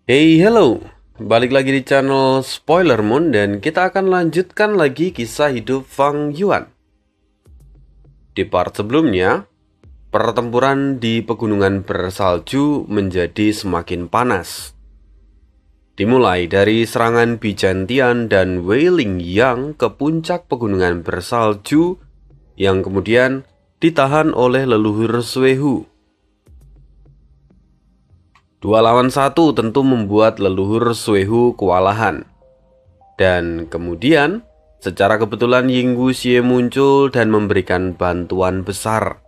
Hey, hello. Balik lagi di channel Spoiler Moon dan kita akan lanjutkan lagi kisah hidup Fang Yuan. Di part sebelumnya, pertempuran di pegunungan bersalju menjadi semakin panas. Dimulai dari serangan Bijantian dan Wei Lingyang ke puncak pegunungan bersalju yang kemudian ditahan oleh leluhur Suehu. 2 lawan 1 tentu membuat leluhur Suehu kewalahan. Dan kemudian, secara kebetulan Ying Wuxie muncul dan memberikan bantuan besar.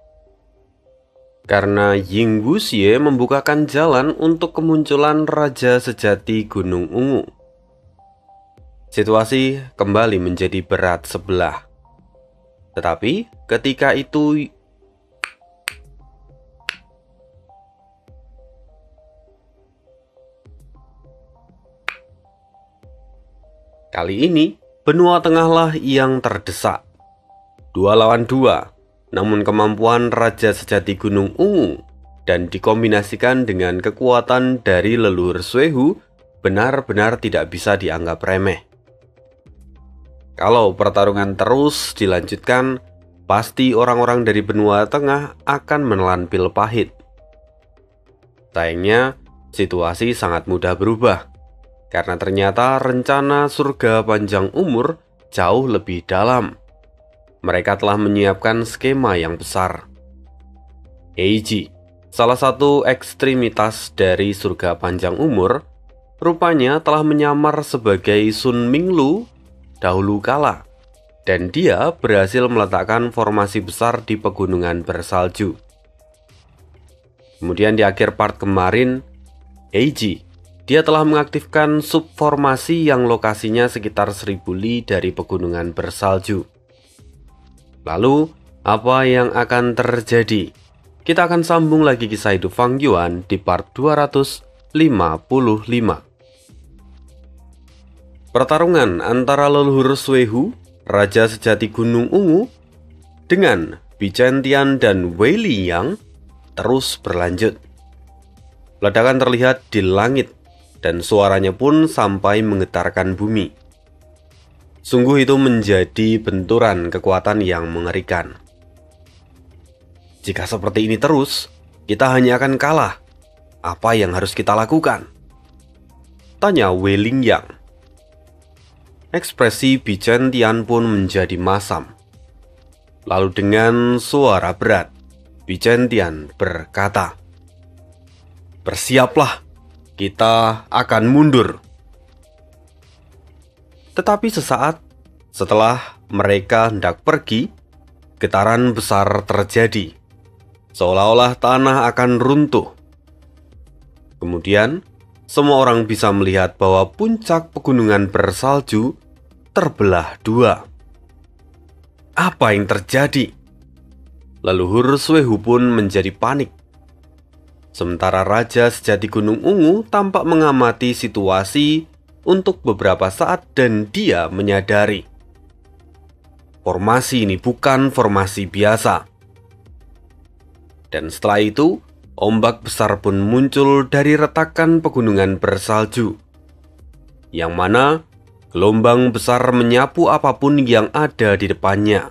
Karena Ying Wuxie membukakan jalan untuk kemunculan Raja Sejati Gunung Ungu. Situasi kembali menjadi berat sebelah. Tetapi ketika itu kali ini, benua tengahlah yang terdesak. 2 lawan 2, namun kemampuan Raja Sejati Gunung Ungu dan dikombinasikan dengan kekuatan dari leluhur Suehu benar-benar tidak bisa dianggap remeh. Kalau pertarungan terus dilanjutkan, pasti orang-orang dari benua tengah akan menelan pil pahit. Sayangnya, situasi sangat mudah berubah. Karena ternyata rencana surga panjang umur jauh lebih dalam. Mereka telah menyiapkan skema yang besar. Heiji, salah satu ekstremitas dari surga panjang umur, rupanya telah menyamar sebagai Sun Minglu dahulu kala. Dan dia berhasil meletakkan formasi besar di pegunungan bersalju. Kemudian di akhir part kemarin, Heiji dia telah mengaktifkan subformasi yang lokasinya sekitar 1000 li dari pegunungan bersalju. Lalu, apa yang akan terjadi? Kita akan sambung lagi kisah hidup Fang Yuan di part 255. Pertarungan antara leluhur Suehu, Raja Sejati Gunung Ungu, dengan Bijantian dan Wei Lingyang terus berlanjut. Ledakan terlihat di langit, dan suaranya pun sampai menggetarkan bumi. Sungguh itu menjadi benturan kekuatan yang mengerikan. Jika seperti ini terus, kita hanya akan kalah. Apa yang harus kita lakukan? Tanya Wei Lingyang. Ekspresi Bijantian pun menjadi masam. Lalu dengan suara berat, Bijantian berkata, "Bersiaplah. Kita akan mundur." Tetapi sesaat setelah mereka hendak pergi, getaran besar terjadi, seolah-olah tanah akan runtuh. Kemudian, semua orang bisa melihat bahwa puncak pegunungan bersalju terbelah dua. Apa yang terjadi? Leluhur Suehu pun menjadi panik. Sementara Raja Sejati Gunung Ungu tampak mengamati situasi untuk beberapa saat dan dia menyadari formasi ini bukan formasi biasa. Dan setelah itu, ombak besar pun muncul dari retakan pegunungan bersalju, yang mana gelombang besar menyapu apapun yang ada di depannya.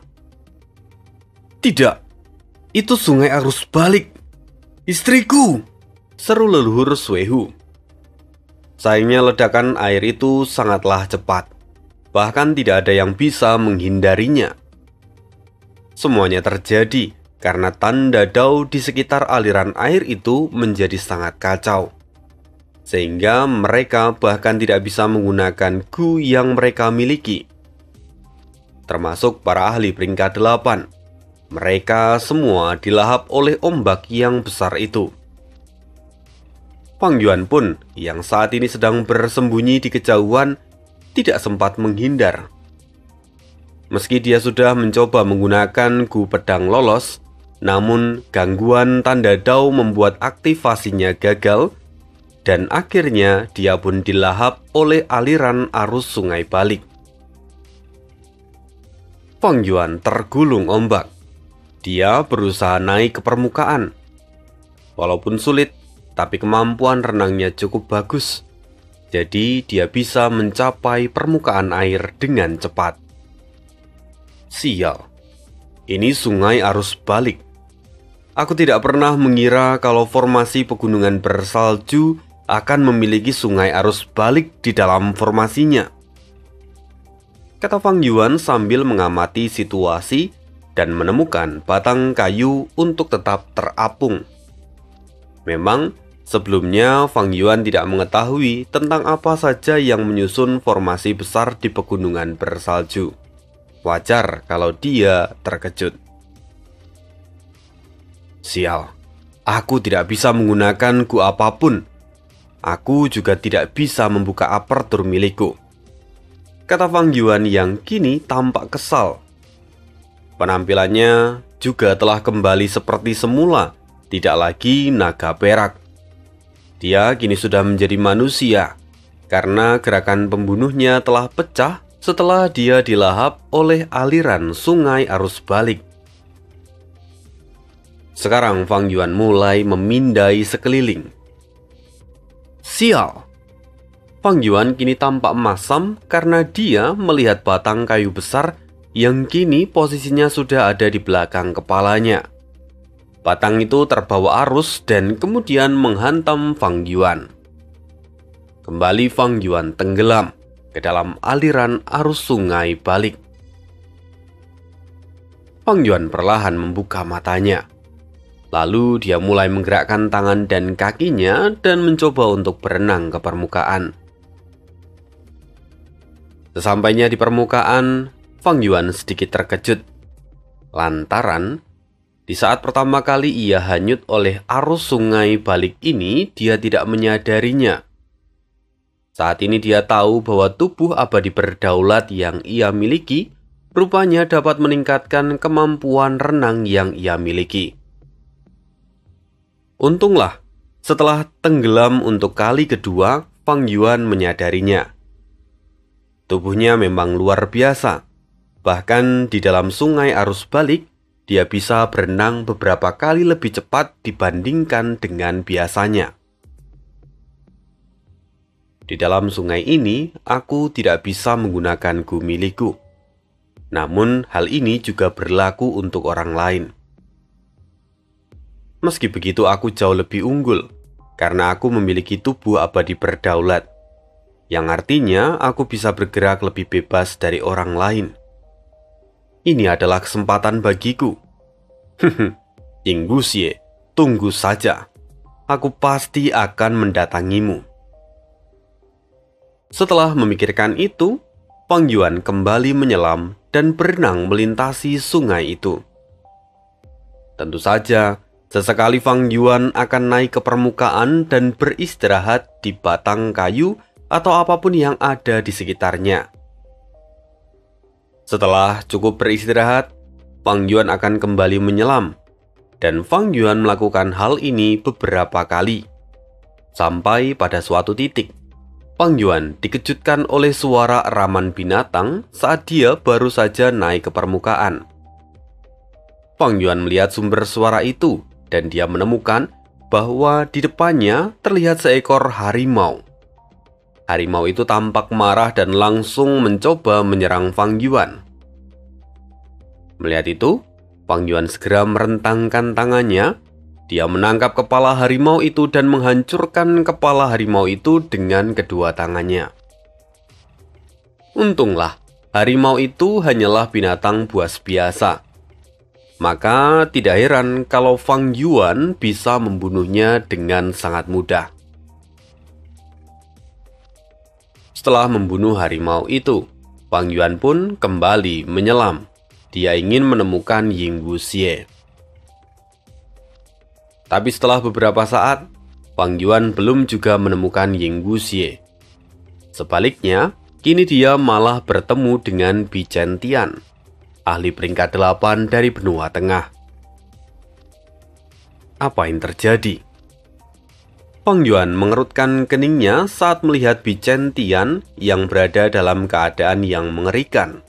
"Tidak, itu sungai arus balik. Istriku!" seru leluhur Suehu. Sayangnya ledakan air itu sangatlah cepat. Bahkan tidak ada yang bisa menghindarinya. Semuanya terjadi karena tanda dao di sekitar aliran air itu menjadi sangat kacau. Sehingga mereka bahkan tidak bisa menggunakan gu yang mereka miliki. Termasuk para ahli peringkat 8. Mereka semua dilahap oleh ombak yang besar itu. Fang Yuan pun, yang saat ini sedang bersembunyi di kejauhan, tidak sempat menghindar. Meski dia sudah mencoba menggunakan gu pedang lolos, namun gangguan tanda dao membuat aktivasinya gagal, dan akhirnya dia pun dilahap oleh aliran arus sungai balik. Fang Yuan tergulung ombak. Dia berusaha naik ke permukaan. Walaupun sulit, tapi kemampuan renangnya cukup bagus Jadi dia bisa mencapai permukaan air dengan cepat. Sial, ini sungai arus balik. Aku tidak pernah mengira kalau formasi pegunungan bersalju akan memiliki sungai arus balik di dalam formasinya, kata Fang Yuan sambil mengamati situasi dan menemukan batang kayu untuk tetap terapung. Memang, sebelumnya Fang Yuan tidak mengetahui tentang apa saja yang menyusun formasi besar di pegunungan bersalju. Wajar kalau dia terkejut. Sial, aku tidak bisa menggunakan gu apapun. Aku juga tidak bisa membuka apertur milikku, kata Fang Yuan yang kini tampak kesal. Penampilannya juga telah kembali seperti semula, tidak lagi naga perak. Dia kini sudah menjadi manusia, karena gerakan pembunuhnya telah pecah setelah dia dilahap oleh aliran sungai arus balik. Sekarang Fang Yuan mulai memindai sekeliling. Sial! Fang Yuan kini tampak masam karena dia melihat batang kayu besar yang kini posisinya sudah ada di belakang kepalanya. Batang itu terbawa arus dan kemudian menghantam Fang Yuan. Kembali Fang Yuan tenggelam ke dalam aliran arus sungai balik. Fang Yuan perlahan membuka matanya. Lalu dia mulai menggerakkan tangan dan kakinya dan mencoba untuk berenang ke permukaan. Sesampainya di permukaan, Fang Yuan sedikit terkejut. Lantaran, di saat pertama kali ia hanyut oleh arus sungai balik ini, dia tidak menyadarinya. Saat ini dia tahu bahwa tubuh abadi berdaulat yang ia miliki rupanya dapat meningkatkan kemampuan renang yang ia miliki. Untunglah, setelah tenggelam untuk kali kedua, Fang Yuan menyadarinya. Tubuhnya memang luar biasa. Bahkan di dalam sungai arus balik, dia bisa berenang beberapa kali lebih cepat dibandingkan dengan biasanya. Di dalam sungai ini, aku tidak bisa menggunakan gu milikku. Namun, hal ini juga berlaku untuk orang lain. Meski begitu, aku jauh lebih unggul, karena aku memiliki tubuh abadi berdaulat, yang artinya aku bisa bergerak lebih bebas dari orang lain. Ini adalah kesempatan bagiku. Yinggu Xie, tunggu saja. Aku pasti akan mendatangimu. Setelah memikirkan itu, Fang Yuan kembali menyelam dan berenang melintasi sungai itu. Tentu saja, sesekali Fang Yuan akan naik ke permukaan dan beristirahat di batang kayu atau apapun yang ada di sekitarnya. Setelah cukup beristirahat, Fang Yuan akan kembali menyelam, dan Fang Yuan melakukan hal ini beberapa kali. Sampai pada suatu titik, Fang Yuan dikejutkan oleh suara eraman binatang saat dia baru saja naik ke permukaan. Fang Yuan melihat sumber suara itu, dan dia menemukan bahwa di depannya terlihat seekor harimau. Harimau itu tampak marah dan langsung mencoba menyerang Fang Yuan. Melihat itu, Fang Yuan segera merentangkan tangannya. Dia menangkap kepala harimau itu dan menghancurkan kepala harimau itu dengan kedua tangannya. Untunglah, harimau itu hanyalah binatang buas biasa. Maka tidak heran kalau Fang Yuan bisa membunuhnya dengan sangat mudah. Setelah membunuh harimau itu, Fang Yuan pun kembali menyelam. Dia ingin menemukan Yinggu Xie. Tapi setelah beberapa saat, Fang Yuan belum juga menemukan Yinggu Xie. Sebaliknya, kini dia malah bertemu dengan Bichen Tian, ahli peringkat 8 dari benua tengah. Apa yang terjadi? Fang Yuan mengerutkan keningnya saat melihat Bichen Tian yang berada dalam keadaan yang mengerikan.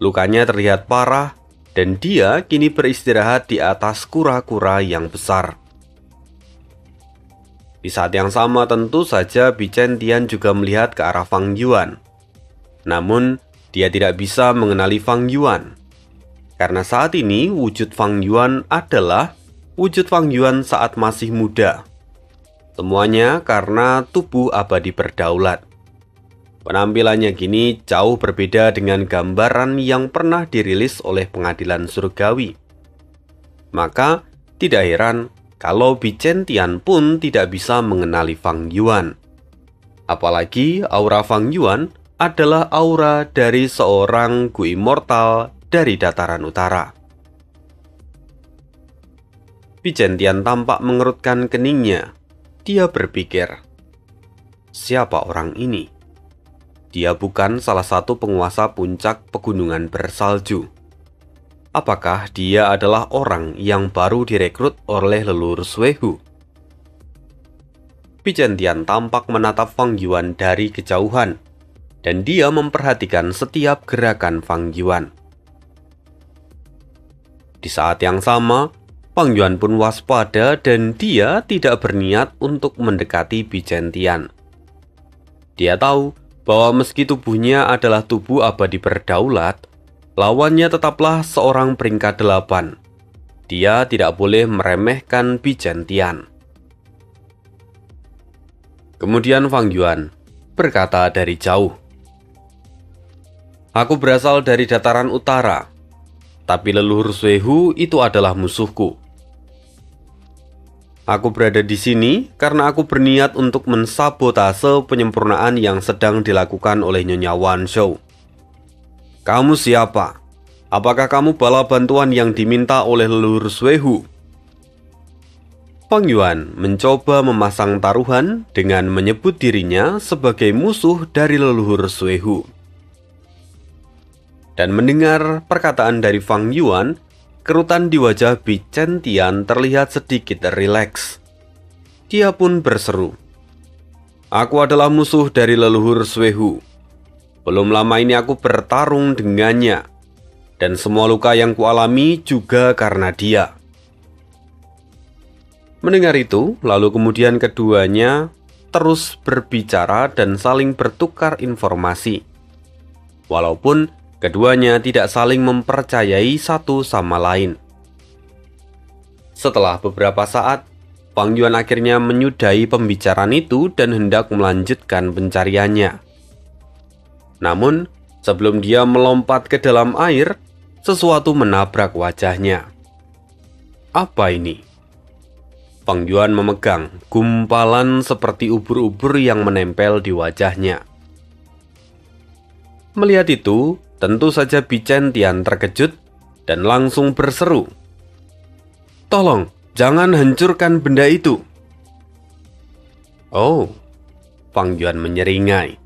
Lukanya terlihat parah dan dia kini beristirahat di atas kura-kura yang besar. Di saat yang sama tentu saja Bichen Tian juga melihat ke arah Fang Yuan. Namun, dia tidak bisa mengenali Fang Yuan. Karena saat ini wujud Fang Yuan adalah wujud Fang Yuan saat masih muda. Semuanya karena tubuh abadi berdaulat. Penampilannya kini jauh berbeda dengan gambaran yang pernah dirilis oleh pengadilan surgawi. Maka, tidak heran kalau Bichen Tian pun tidak bisa mengenali Fang Yuan. Apalagi aura Fang Yuan adalah aura dari seorang Gu Immortal dari dataran utara. Bichen Tian tampak mengerutkan keningnya. Dia berpikir, siapa orang ini? Dia bukan salah satu penguasa puncak pegunungan bersalju. Apakah dia adalah orang yang baru direkrut oleh leluhur Suehu? Bichen Tian tampak menatap Fang Yuan dari kejauhan, dan dia memperhatikan setiap gerakan Fang Yuan. Di saat yang sama, Fang Yuan pun waspada dan dia tidak berniat untuk mendekati Bichen Tian. Dia tahu bahwa meski tubuhnya adalah tubuh abadi berdaulat, lawannya tetaplah seorang peringkat 8. Dia tidak boleh meremehkan Bichen Tian. Kemudian Fang Yuan berkata dari jauh, "Aku berasal dari dataran utara, tapi leluhur Suehu itu adalah musuhku. Aku berada di sini karena aku berniat untuk mensabotase penyempurnaan yang sedang dilakukan oleh Nyonya Wan Shou. Kamu siapa? Apakah kamu bala bantuan yang diminta oleh leluhur Suehu?" Fang Yuan mencoba memasang taruhan dengan menyebut dirinya sebagai musuh dari leluhur Suehu. Dan mendengar perkataan dari Fang Yuan, kerutan di wajah Bichen Tian terlihat sedikit rileks. Dia pun berseru, "Aku adalah musuh dari leluhur Suehu. Belum lama ini aku bertarung dengannya, dan semua luka yang kualami juga karena dia." Mendengar itu, lalu kemudian keduanya terus berbicara dan saling bertukar informasi. Walaupun keduanya tidak saling mempercayai satu sama lain. Setelah beberapa saat, Fang Yuan akhirnya menyudahi pembicaraan itu dan hendak melanjutkan pencariannya. Namun, sebelum dia melompat ke dalam air, sesuatu menabrak wajahnya. Apa ini? Fang Yuan memegang gumpalan seperti ubur-ubur yang menempel di wajahnya. Melihat itu, tentu saja Bichen Tian terkejut dan langsung berseru, "Tolong, jangan hancurkan benda itu." Oh, Fang Yuan menyeringai.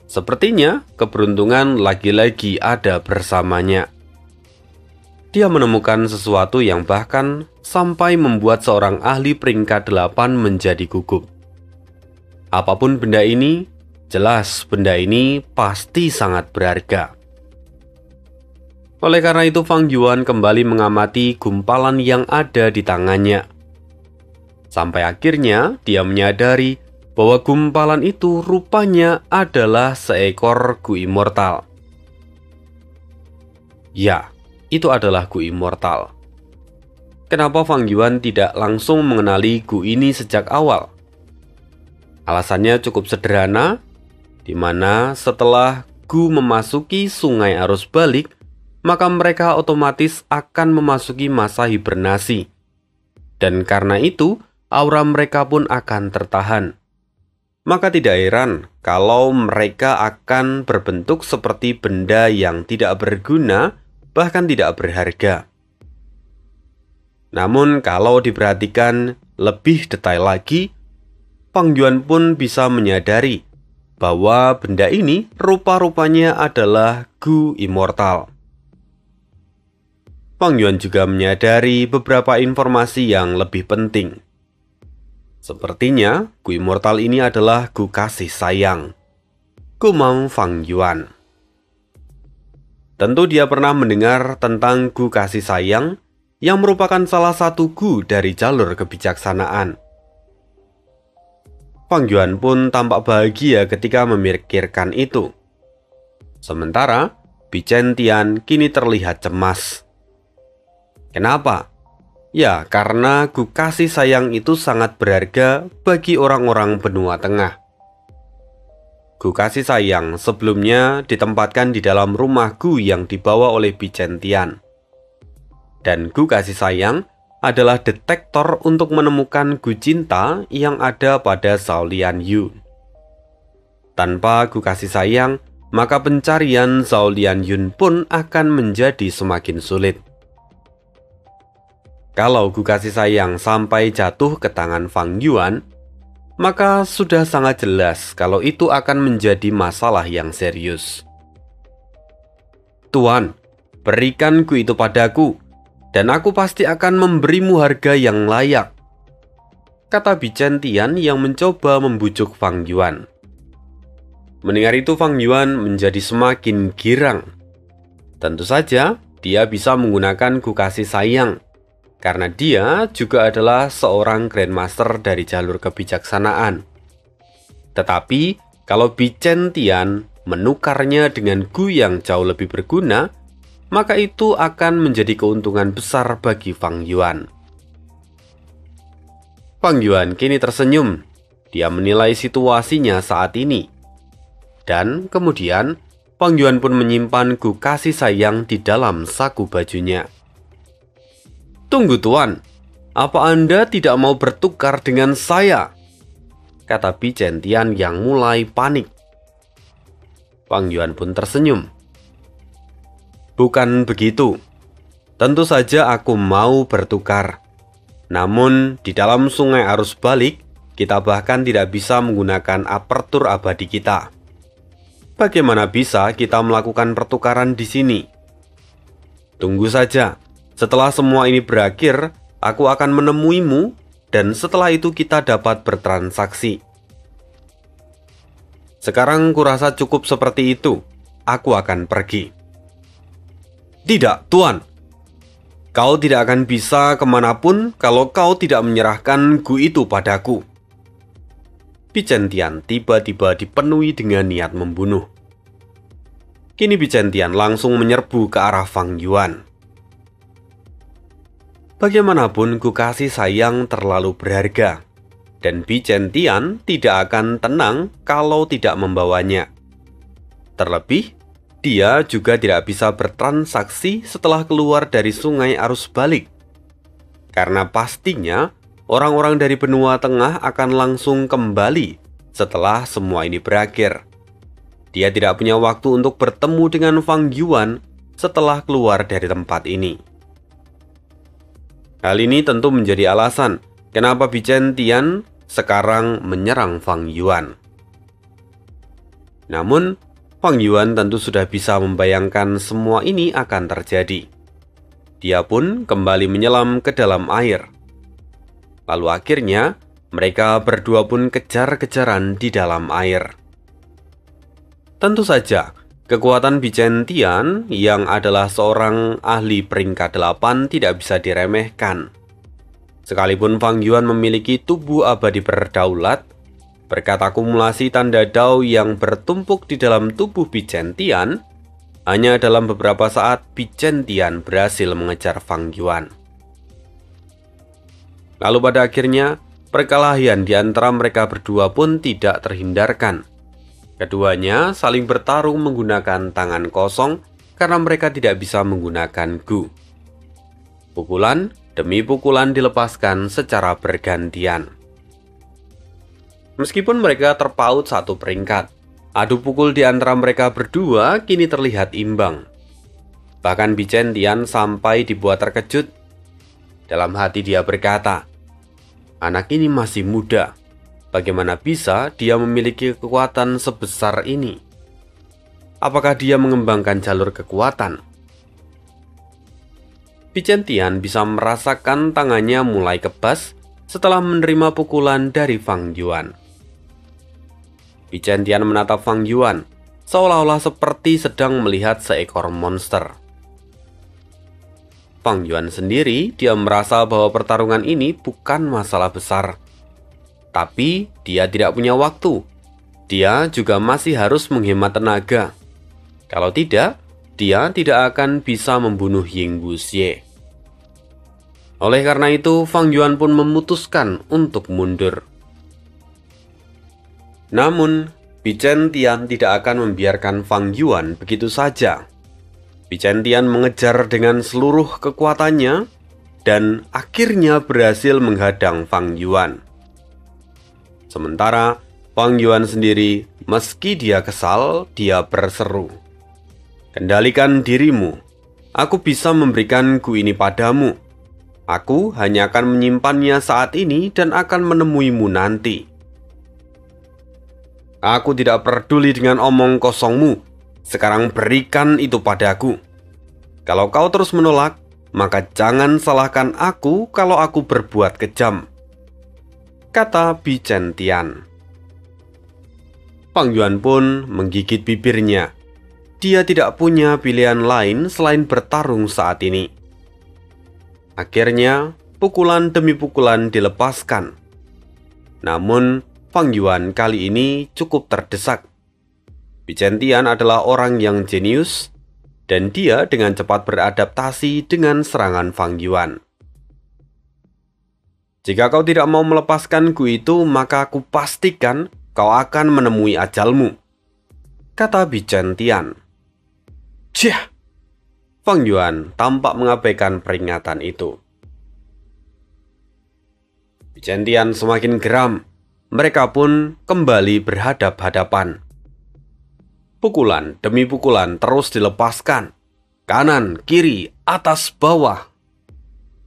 Sepertinya keberuntungan lagi-lagi ada bersamanya. Dia menemukan sesuatu yang bahkan sampai membuat seorang ahli peringkat 8 menjadi gugup. Apapun benda ini, jelas benda ini pasti sangat berharga. Oleh karena itu Fang Yuan kembali mengamati gumpalan yang ada di tangannya. Sampai akhirnya dia menyadari bahwa gumpalan itu rupanya adalah seekor Gu Immortal. Ya, itu adalah Gu Immortal. Kenapa Fang Yuan tidak langsung mengenali Gu ini sejak awal? Alasannya cukup sederhana, di mana setelah Gu memasuki sungai arus balik, maka mereka otomatis akan memasuki masa hibernasi. Dan karena itu, aura mereka pun akan tertahan. Maka tidak heran kalau mereka akan berbentuk seperti benda yang tidak berguna, bahkan tidak berharga. Namun kalau diperhatikan lebih detail lagi, Fang Yuan pun bisa menyadari bahwa benda ini rupa-rupanya adalah Gu Immortal. Fang Yuan juga menyadari beberapa informasi yang lebih penting. Sepertinya Gu Immortal ini adalah Gu kasih sayang, gumam Fang Yuan. Tentu dia pernah mendengar tentang Gu kasih sayang yang merupakan salah satu Gu dari jalur kebijaksanaan. Fang Yuan pun tampak bahagia ketika memikirkan itu. Sementara Bichen Tian kini terlihat cemas. Kenapa? Ya, karena gu kasih sayang itu sangat berharga bagi orang-orang benua tengah. Gu kasih sayang sebelumnya ditempatkan di dalam rumah Gu yang dibawa oleh Bichen Tian. Dan gu kasih sayang adalah detektor untuk menemukan gu cinta yang ada pada Zhao Lianyu. Tanpa gu kasih sayang, maka pencarian Zhao Lianyu pun akan menjadi semakin sulit. Kalau gu kasih sayang sampai jatuh ke tangan Fang Yuan, maka sudah sangat jelas kalau itu akan menjadi masalah yang serius. Tuan, berikan gu itu padaku, dan aku pasti akan memberimu harga yang layak, kata Bichen Tian yang mencoba membujuk Fang Yuan. Mendengar itu Fang Yuan menjadi semakin girang. Tentu saja dia bisa menggunakan gu kasih sayang, karena dia juga adalah seorang Grandmaster dari jalur kebijaksanaan. Tetapi, kalau Bichen Tian menukarnya dengan gu yang jauh lebih berguna, maka itu akan menjadi keuntungan besar bagi Fang Yuan. Fang Yuan kini tersenyum. Dia menilai situasinya saat ini. Dan kemudian, Fang Yuan pun menyimpan gu kasih sayang di dalam saku bajunya. Tunggu Tuan, apa Anda tidak mau bertukar dengan saya? Kata Bichen Tian yang mulai panik. Fang Yuan pun tersenyum. Bukan begitu. Tentu saja aku mau bertukar. Namun di dalam sungai arus balik, kita bahkan tidak bisa menggunakan apertur abadi kita. Bagaimana bisa kita melakukan pertukaran di sini? Tunggu saja. Setelah semua ini berakhir, aku akan menemuimu, dan setelah itu kita dapat bertransaksi. Sekarang kurasa cukup seperti itu. Aku akan pergi. Tidak, Tuan. Kau tidak akan bisa kemanapun kalau kau tidak menyerahkan gu itu padaku. Bichen Tian tiba-tiba dipenuhi dengan niat membunuh. Kini Bichen Tian langsung menyerbu ke arah Fang Yuan. Bagaimanapun gu kasih sayang terlalu berharga, dan Bichen Tian tidak akan tenang kalau tidak membawanya. Terlebih, dia juga tidak bisa bertransaksi setelah keluar dari sungai arus balik. Karena pastinya, orang-orang dari benua tengah akan langsung kembali setelah semua ini berakhir. Dia tidak punya waktu untuk bertemu dengan Fang Yuan setelah keluar dari tempat ini. Hal ini tentu menjadi alasan kenapa Bichen Tian sekarang menyerang Fang Yuan. Namun, Fang Yuan tentu sudah bisa membayangkan semua ini akan terjadi. Dia pun kembali menyelam ke dalam air. Lalu akhirnya, mereka berdua pun kejar-kejaran di dalam air. Tentu saja, kekuatan Bichen Tian yang adalah seorang ahli peringkat 8 tidak bisa diremehkan. Sekalipun Fang Yuan memiliki tubuh abadi berdaulat, berkat akumulasi tanda Dao yang bertumpuk di dalam tubuh Bichen Tian, hanya dalam beberapa saat Bichen Tian berhasil mengejar Fang Yuan. Lalu pada akhirnya, perkelahian di antara mereka berdua pun tidak terhindarkan. Keduanya saling bertarung menggunakan tangan kosong karena mereka tidak bisa menggunakan gu. Pukulan demi pukulan dilepaskan secara bergantian. Meskipun mereka terpaut satu peringkat, adu pukul di antara mereka berdua kini terlihat imbang. Bahkan Bichen Tian sampai dibuat terkejut. Dalam hati dia berkata, anak ini masih muda. Bagaimana bisa dia memiliki kekuatan sebesar ini? Apakah dia mengembangkan jalur kekuatan? Bichen Tian bisa merasakan tangannya mulai kebas setelah menerima pukulan dari Fang Yuan. Bichen Tian menatap Fang Yuan, seolah-olah seperti sedang melihat seekor monster. Fang Yuan sendiri, dia merasa bahwa pertarungan ini bukan masalah besar. Tapi dia tidak punya waktu. Dia juga masih harus menghemat tenaga. Kalau tidak, dia tidak akan bisa membunuh Ying Wuxie. Oleh karena itu, Fang Yuan pun memutuskan untuk mundur. Namun, Bichen Tian tidak akan membiarkan Fang Yuan begitu saja. Bichen Tian mengejar dengan seluruh kekuatannya dan akhirnya berhasil menghadang Fang Yuan. Sementara Fang Yuan sendiri, meski dia kesal, dia berseru, "Kendalikan dirimu. Aku bisa memberikan Gu ini padamu. Aku hanya akan menyimpannya saat ini dan akan menemuimu nanti. Aku tidak peduli dengan omong kosongmu. Sekarang berikan itu padaku. Kalau kau terus menolak, maka jangan salahkan aku kalau aku berbuat kejam," kata Bichen Tian. Fang Yuan pun menggigit bibirnya. Dia tidak punya pilihan lain selain bertarung saat ini. Akhirnya, pukulan demi pukulan dilepaskan. Namun, Fang Yuan kali ini cukup terdesak. Bichen Tian adalah orang yang jenius, dan dia dengan cepat beradaptasi dengan serangan Fang Yuan. "Jika kau tidak mau melepaskan Gu itu, maka aku pastikan kau akan menemui ajalmu," kata Bichen Tian. "Cih!" Fang Yuan tampak mengabaikan peringatan itu. Bichen Tian semakin geram. Mereka pun kembali berhadap-hadapan. Pukulan demi pukulan terus dilepaskan. Kanan, kiri, atas, bawah.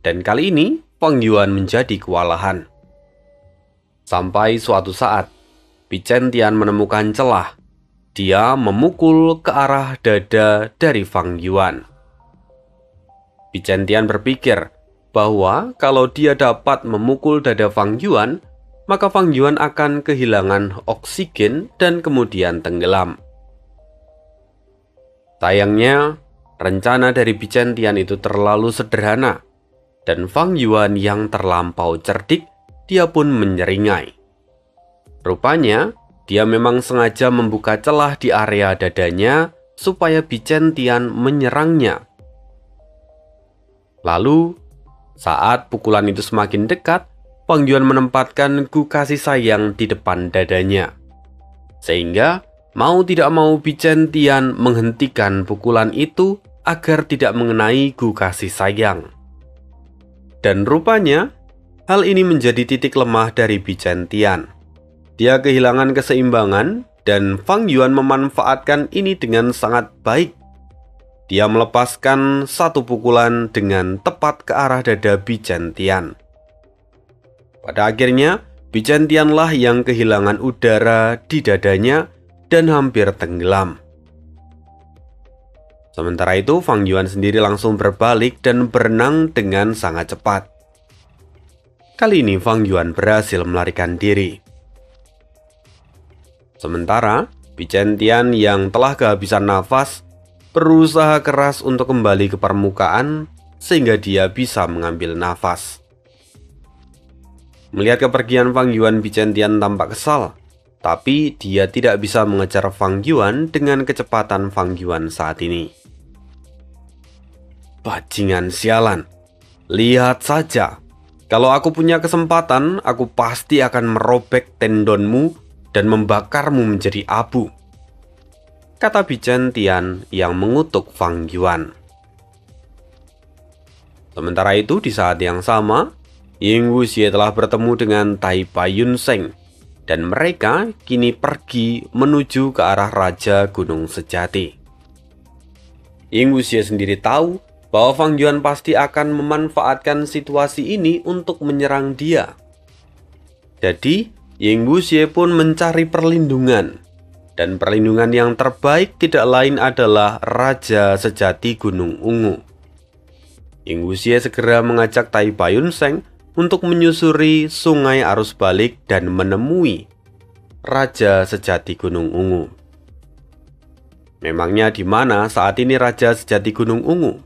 Dan kali ini, Fang Yuan menjadi kewalahan. Sampai suatu saat, Bichen Tian menemukan celah. Dia memukul ke arah dada dari Fang Yuan. Bichen Tian berpikir bahwa kalau dia dapat memukul dada Fang Yuan, maka Fang Yuan akan kehilangan oksigen dan kemudian tenggelam. Sayangnya, rencana dari Bichen Tian itu terlalu sederhana, dan Fang Yuan yang terlampau cerdik, dia pun menyeringai. Rupanya, dia memang sengaja membuka celah di area dadanya supaya Bichen Tian menyerangnya. Lalu, saat pukulan itu semakin dekat, Fang Yuan menempatkan Gu kasih sayang di depan dadanya. Sehingga, mau tidak mau Bichen Tian menghentikan pukulan itu agar tidak mengenai Gu kasih sayang. Dan rupanya, hal ini menjadi titik lemah dari Bichen Tian. Dia kehilangan keseimbangan dan Fang Yuan memanfaatkan ini dengan sangat baik. Dia melepaskan satu pukulan dengan tepat ke arah dada Bichen Tian. Pada akhirnya, Bichen Tian lah yang kehilangan udara di dadanya dan hampir tenggelam. Sementara itu, Fang Yuan sendiri langsung berbalik dan berenang dengan sangat cepat. Kali ini Fang Yuan berhasil melarikan diri. Sementara, Bichen Tian yang telah kehabisan nafas berusaha keras untuk kembali ke permukaan sehingga dia bisa mengambil nafas. Melihat kepergian Fang Yuan, Bichen Tian tampak kesal, tapi dia tidak bisa mengejar Fang Yuan dengan kecepatan Fang Yuan saat ini. "Bajingan sialan, lihat saja. Kalau aku punya kesempatan, aku pasti akan merobek tendonmu dan membakarmu menjadi abu," kata Bichen Tian yang mengutuk Fang Yuan. Sementara itu, di saat yang sama, Ying Wuxie telah bertemu dengan Tai Baiyun Seng, dan mereka kini pergi menuju ke arah Raja Gunung Sejati. Ying Wuxie sendiri tahu bahwa Fang Yuan pasti akan memanfaatkan situasi ini untuk menyerang dia. Jadi, Ying Wuxie pun mencari perlindungan, dan perlindungan yang terbaik tidak lain adalah Raja Sejati Gunung Ungu. Ying Wuxie segera mengajak Tai Baiyun Seng untuk menyusuri sungai arus balik dan menemui Raja Sejati Gunung Ungu. Memangnya di mana saat ini Raja Sejati Gunung Ungu?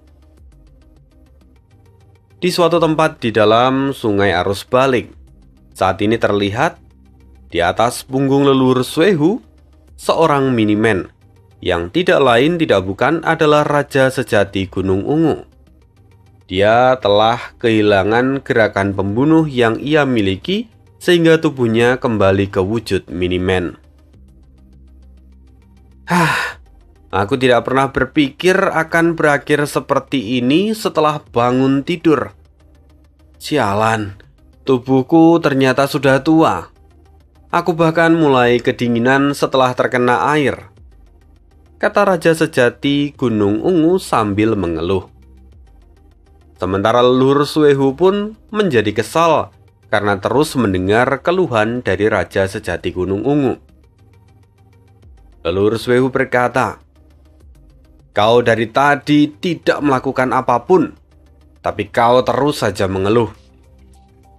Di suatu tempat di dalam sungai arus balik. Saat ini terlihat Di atas punggung leluhur Suehu, seorang Miniman yang tidak lain tidak bukan adalah Raja Sejati Gunung Ungu. Dia telah kehilangan gerakan pembunuh yang ia miliki sehingga tubuhnya kembali ke wujud Miniman. Aku tidak pernah berpikir akan berakhir seperti ini setelah bangun tidur. Sialan, tubuhku ternyata sudah tua. Aku bahkan mulai kedinginan setelah terkena air, kata Raja Sejati Gunung Ungu sambil mengeluh. Sementara leluhur Suehu pun menjadi kesal karena terus mendengar keluhan dari Raja Sejati Gunung Ungu. Leluhur Suehu berkata, "Kau dari tadi tidak melakukan apapun, tapi kau terus saja mengeluh.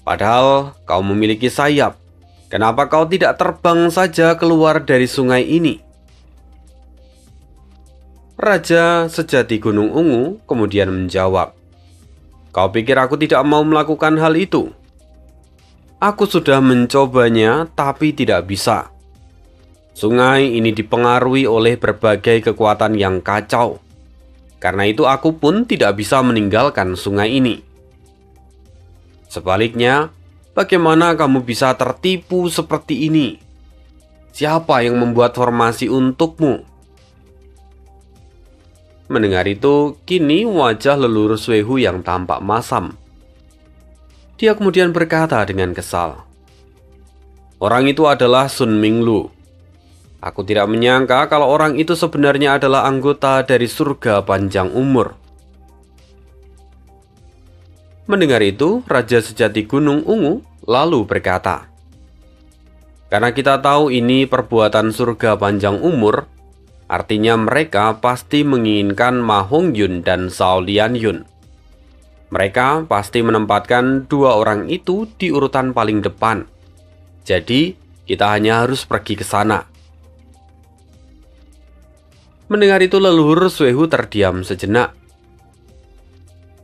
Padahal kau memiliki sayap. Kenapa kau tidak terbang saja keluar dari sungai ini?" Raja Sejati Gunung Ungu kemudian menjawab, "Kau pikir aku tidak mau melakukan hal itu? Aku sudah mencobanya, tapi tidak bisa. Sungai ini dipengaruhi oleh berbagai kekuatan yang kacau. Karena itu aku pun tidak bisa meninggalkan sungai ini. Sebaliknya, bagaimana kamu bisa tertipu seperti ini? Siapa yang membuat formasi untukmu?" Mendengar itu, kini wajah leluhur Suehu yang tampak masam. Dia kemudian berkata dengan kesal, "Orang itu adalah Sun Minglu. Aku tidak menyangka kalau orang itu sebenarnya adalah anggota dari surga panjang umur." Mendengar itu, Raja Sejati Gunung Ungu lalu berkata, "Karena kita tahu ini perbuatan surga panjang umur, artinya mereka pasti menginginkan Ma Hongyun dan Zhao Lianyun. Mereka pasti menempatkan dua orang itu di urutan paling depan. Jadi, kita hanya harus pergi ke sana." Mendengar itu, leluhur Suehu terdiam sejenak.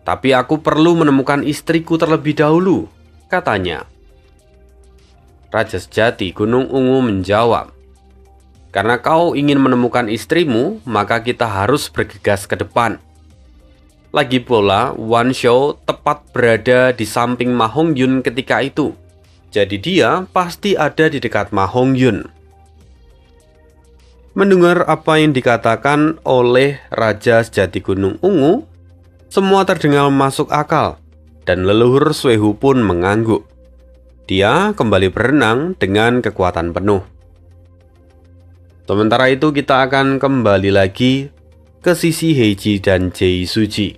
"Tapi aku perlu menemukan istriku terlebih dahulu," katanya. Raja Sejati Gunung Ungu menjawab, "Karena kau ingin menemukan istrimu, maka kita harus bergegas ke depan. Lagi pula, Wan Shou tepat berada di samping Ma Hongyun ketika itu. Jadi dia pasti ada di dekat Ma Hongyun." Mendengar apa yang dikatakan oleh Raja Sejati Gunung Ungu, semua terdengar masuk akal, dan leluhur Suehu pun mengangguk. Dia kembali berenang dengan kekuatan penuh. Sementara itu kita akan kembali lagi ke sisi Heiji dan Jei Suji,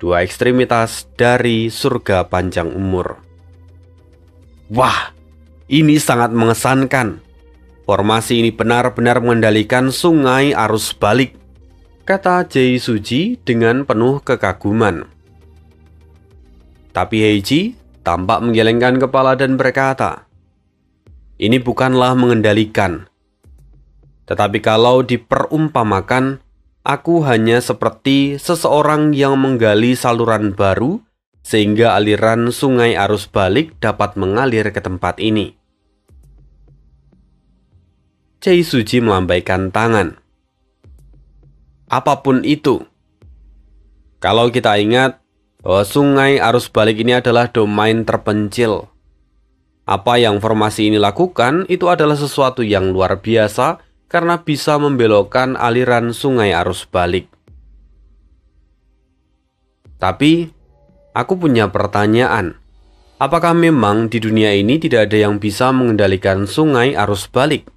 dua ekstremitas dari surga panjang umur. "Wah, ini sangat mengesankan. Formasi ini benar-benar mengendalikan sungai arus balik," kata Jei Suji dengan penuh kekaguman. Tapi Heiji tampak menggelengkan kepala dan berkata, "Ini bukanlah mengendalikan. Tetapi kalau diperumpamakan, aku hanya seperti seseorang yang menggali saluran baru sehingga aliran sungai arus balik dapat mengalir ke tempat ini." Jei Suji melambaikan tangan. "Apapun itu, kalau kita ingat bahwa sungai arus balik ini adalah domain terpencil, apa yang formasi ini lakukan itu adalah sesuatu yang luar biasa karena bisa membelokkan aliran sungai arus balik. Tapi, aku punya pertanyaan. Apakah memang di dunia ini tidak ada yang bisa mengendalikan sungai arus balik?"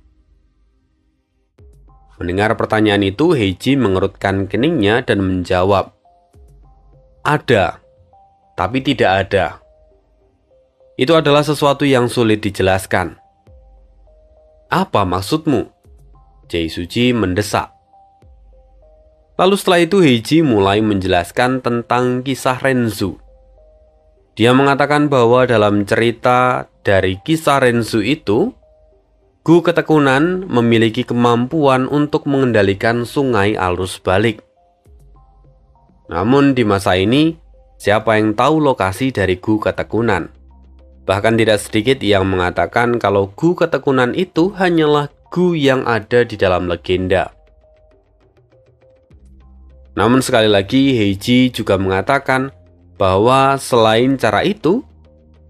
Mendengar pertanyaan itu, Heiji mengerutkan keningnya dan menjawab, "Ada, tapi tidak ada. Itu adalah sesuatu yang sulit dijelaskan." "Apa maksudmu?" Jei Suji mendesak. Lalu setelah itu Heiji mulai menjelaskan tentang kisah Renzu. Dia mengatakan bahwa dalam cerita dari kisah Renzu itu, Gu Ketekunan memiliki kemampuan untuk mengendalikan sungai arus balik. Namun di masa ini, siapa yang tahu lokasi dari Gu Ketekunan? Bahkan tidak sedikit yang mengatakan kalau Gu Ketekunan itu hanyalah Gu yang ada di dalam legenda. Namun sekali lagi Heiji juga mengatakan bahwa selain cara itu,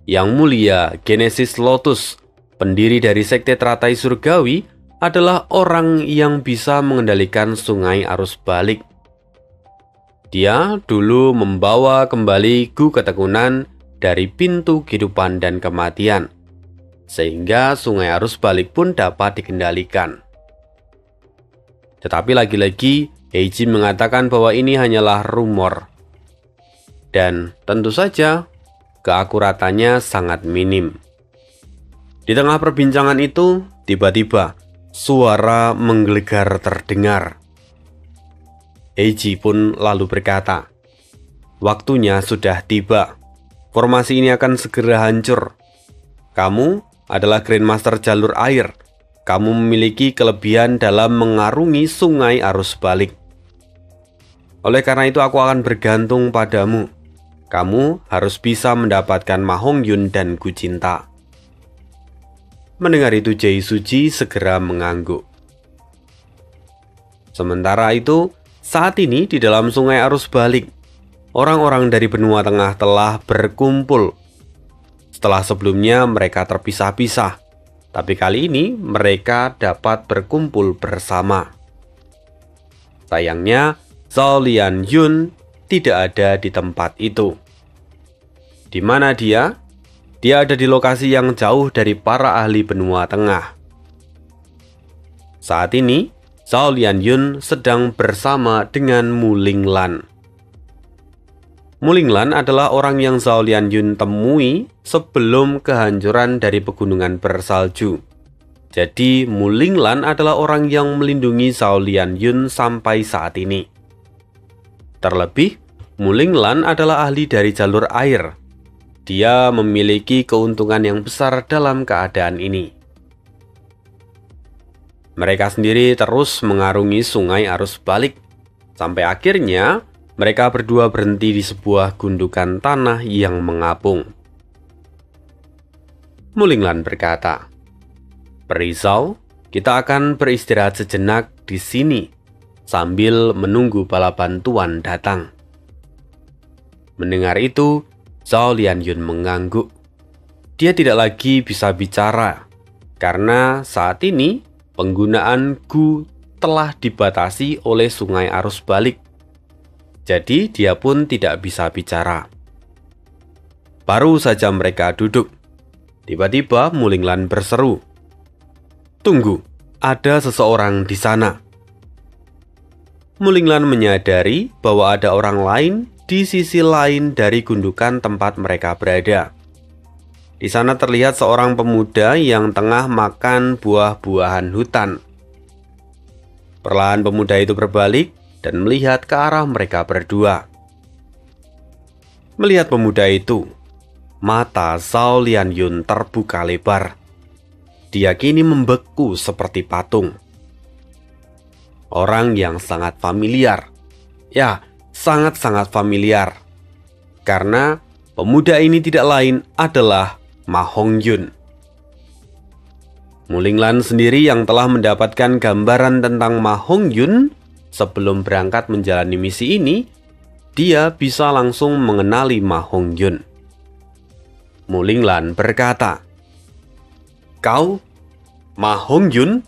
Yang Mulia Genesis Lotus, pendiri dari sekte teratai surgawi, adalah orang yang bisa mengendalikan sungai arus balik. Dia dulu membawa kembali Gu Ketekunan dari pintu kehidupan dan kematian, sehingga sungai arus balik pun dapat dikendalikan. Tetapi lagi-lagi, Heiji mengatakan bahwa ini hanyalah rumor. Dan tentu saja, keakuratannya sangat minim. Di tengah perbincangan itu, tiba-tiba, suara menggelegar terdengar. Heiji pun lalu berkata, "Waktunya sudah tiba. Formasi ini akan segera hancur. Kamu adalah Grandmaster jalur air. Kamu memiliki kelebihan dalam mengarungi sungai arus balik. Oleh karena itu aku akan bergantung padamu. Kamu harus bisa mendapatkan Ma Hongyun dan Gu Cinta." Mendengar itu Jae Suji segera mengangguk. Sementara itu, saat ini di dalam sungai arus balik, orang-orang dari benua tengah telah berkumpul. Setelah sebelumnya mereka terpisah-pisah, tapi kali ini mereka dapat berkumpul bersama. Sayangnya, Zhao Lianyun tidak ada di tempat itu. Di mana dia? Dia ada di lokasi yang jauh dari para ahli benua tengah. Saat ini, Zhao Lianyun sedang bersama dengan Mu Linglan. Mu Linglan adalah orang yang Zhao Lianyun temui sebelum kehancuran dari pegunungan bersalju. Jadi, Mu Linglan adalah orang yang melindungi Zhao Lianyun sampai saat ini. Terlebih, Mu Linglan adalah ahli dari jalur air. Dia memiliki keuntungan yang besar dalam keadaan ini. Mereka sendiri terus mengarungi sungai arus balik, sampai akhirnya mereka berdua berhenti di sebuah gundukan tanah yang mengapung. Mu Linglan berkata, "Peri Zhao, kita akan beristirahat sejenak di sini sambil menunggu bala bantuan datang." Mendengar itu, Zhao Lianyun mengangguk. Dia tidak lagi bisa bicara, karena saat ini penggunaan Gu telah dibatasi oleh sungai arus balik. Jadi dia pun tidak bisa bicara. Baru saja mereka duduk, tiba-tiba Mu Linglan berseru, "Tunggu, ada seseorang di sana." Mu Linglan menyadari bahwa ada orang lain di sisi lain dari gundukan tempat mereka berada. Di sana terlihat seorang pemuda yang tengah makan buah-buahan hutan. Perlahan pemuda itu berbalik dan melihat ke arah mereka berdua. Melihat pemuda itu, mata Zhao Lianyun terbuka lebar. Dia kini membeku seperti patung. Orang yang sangat familiar. Ya, sangat-sangat familiar. Karena pemuda ini tidak lain adalah Ma Hongyun. Mu Linglan sendiri yang telah mendapatkan gambaran tentang Ma Hongyun sebelum berangkat menjalani misi ini, dia bisa langsung mengenali Ma Hongyun. Mu Linglan berkata, "Kau, Ma Hongyun?"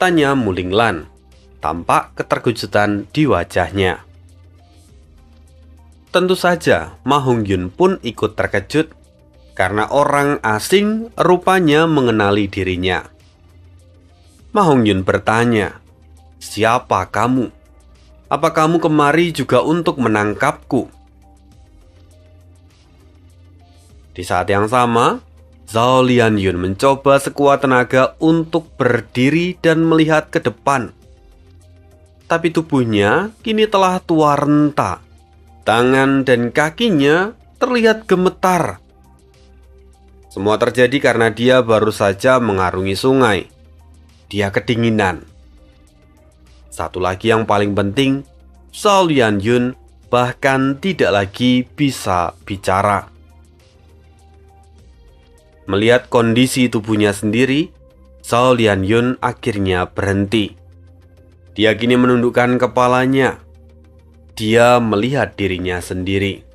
Tanya Mu Linglan, tampak keterkejutan di wajahnya. Tentu saja Ma Hongyun pun ikut terkejut karena orang asing rupanya mengenali dirinya. Ma Hongyun bertanya, "Siapa kamu? Apa kamu kemari juga untuk menangkapku?" Di saat yang sama, Zhao Lianyun mencoba sekuat tenaga untuk berdiri dan melihat ke depan. Tapi tubuhnya kini telah tua renta. Tangan dan kakinya terlihat gemetar. Semua terjadi karena dia baru saja mengarungi sungai. Dia kedinginan. Satu lagi yang paling penting, Zhao Lianyun bahkan tidak lagi bisa bicara. Melihat kondisi tubuhnya sendiri, Zhao Lianyun akhirnya berhenti. Dia kini menundukkan kepalanya. Dia melihat dirinya sendiri.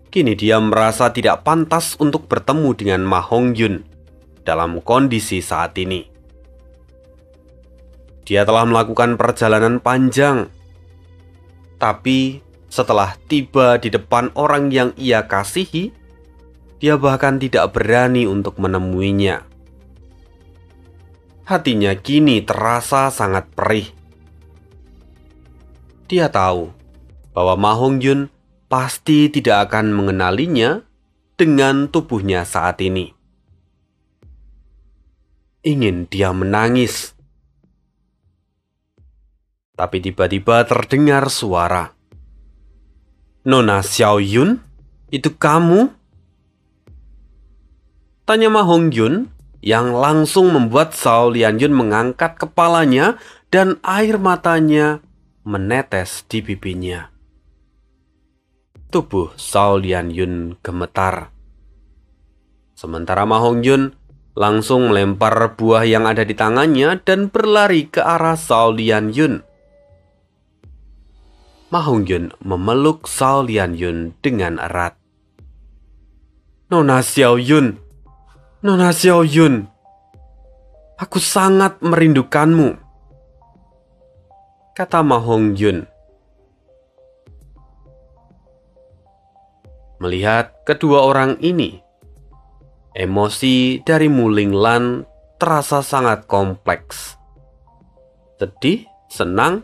Kini dia merasa tidak pantas untuk bertemu dengan Ma Hongyun dalam kondisi saat ini. Dia telah melakukan perjalanan panjang, tapi setelah tiba di depan orang yang ia kasihi, dia bahkan tidak berani untuk menemuinya. Hatinya kini terasa sangat perih. Dia tahu bahwa Ma Hongyun pasti tidak akan mengenalinya dengan tubuhnya saat ini. Ingin dia menangis. Tapi tiba-tiba terdengar suara. "Nona Xiaoyun, itu kamu?" Tanya Ma Hongyun, yang langsung membuat Zhao Lianyun mengangkat kepalanya dan air matanya menetes di pipinya. Tubuh Zhao Lianyun gemetar. Sementara Ma Hongyun langsung melempar buah yang ada di tangannya dan berlari ke arah Zhao Lianyun. Ma Hongyun memeluk Zhao Lianyun dengan erat. "Nona Xiaoyun, Nona Xiaoyun, aku sangat merindukanmu," kata Ma Hongyun. Melihat kedua orang ini, emosi dari Mu Linglan terasa sangat kompleks. Sedih, senang,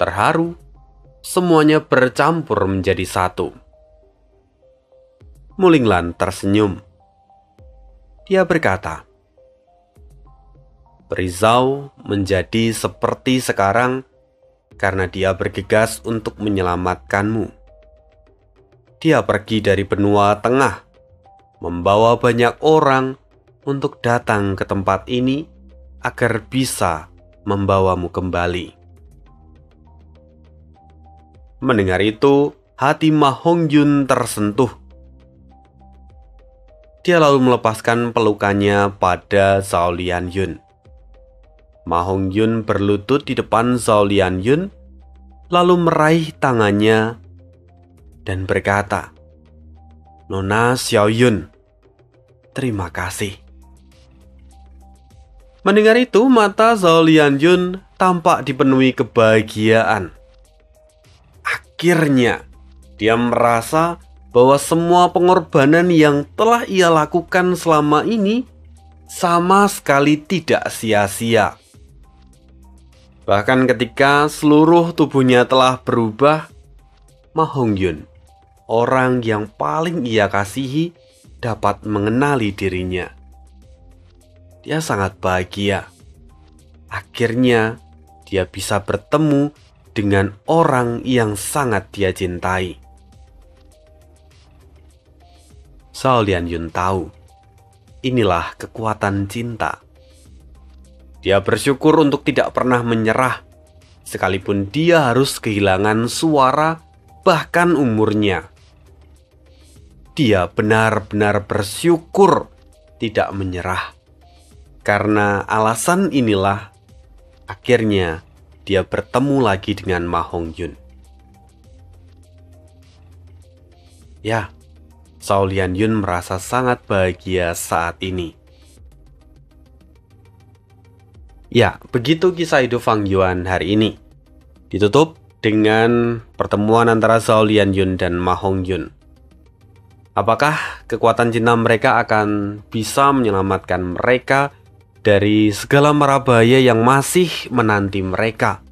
terharu, semuanya bercampur menjadi satu. Mu Linglan tersenyum. Dia berkata, "Peri Zhao menjadi seperti sekarang karena dia bergegas untuk menyelamatkanmu. Dia pergi dari benua tengah, membawa banyak orang untuk datang ke tempat ini agar bisa membawamu kembali." Mendengar itu, hati Ma Hongyun tersentuh. Dia lalu melepaskan pelukannya pada Zhao Lianyun. Ma Hongyun berlutut di depan Zhao Lianyun, lalu meraih tangannya dan berkata, "Nona Xiaoyun, terima kasih." Mendengar itu, mata Zhao Lianyun tampak dipenuhi kebahagiaan. Akhirnya, dia merasa bahwa semua pengorbanan yang telah ia lakukan selama ini sama sekali tidak sia-sia. Bahkan ketika seluruh tubuhnya telah berubah, Ma Hongyun, orang yang paling ia kasihi, dapat mengenali dirinya. Dia sangat bahagia. Akhirnya, dia bisa bertemu dengan orang yang sangat dia cintai. Zhao Lianyun tahu, inilah kekuatan cinta. Dia bersyukur untuk tidak pernah menyerah, sekalipun dia harus kehilangan suara bahkan umurnya. Dia benar-benar bersyukur tidak menyerah. Karena alasan inilah, akhirnya dia bertemu lagi dengan Ma Hongyun. Ya, Zhao Lianyun merasa sangat bahagia saat ini. Ya, begitu kisah hidup Fang Yuan hari ini. Ditutup dengan pertemuan antara Zhao Lianyun dan Ma Hongyun. Apakah kekuatan cinta mereka akan bisa menyelamatkan mereka dari segala mara bahaya yang masih menanti mereka?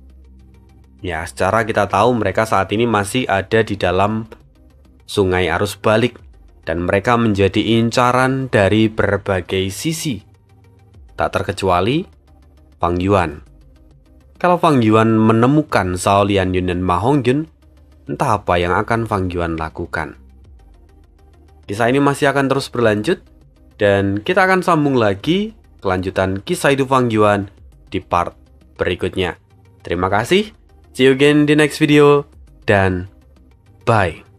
Ya, secara kita tahu mereka saat ini masih ada di dalam sungai arus balik, dan mereka menjadi incaran dari berbagai sisi. Tak terkecuali Fang Yuan. Kalau Fang Yuan menemukan Zhao Lianyun dan Ma Hongyun, entah apa yang akan Fang Yuan lakukan. Kisah ini masih akan terus berlanjut, dan kita akan sambung lagi kelanjutan kisah hidup Fang Yuan di part berikutnya. Terima kasih, see you again di next video, dan bye.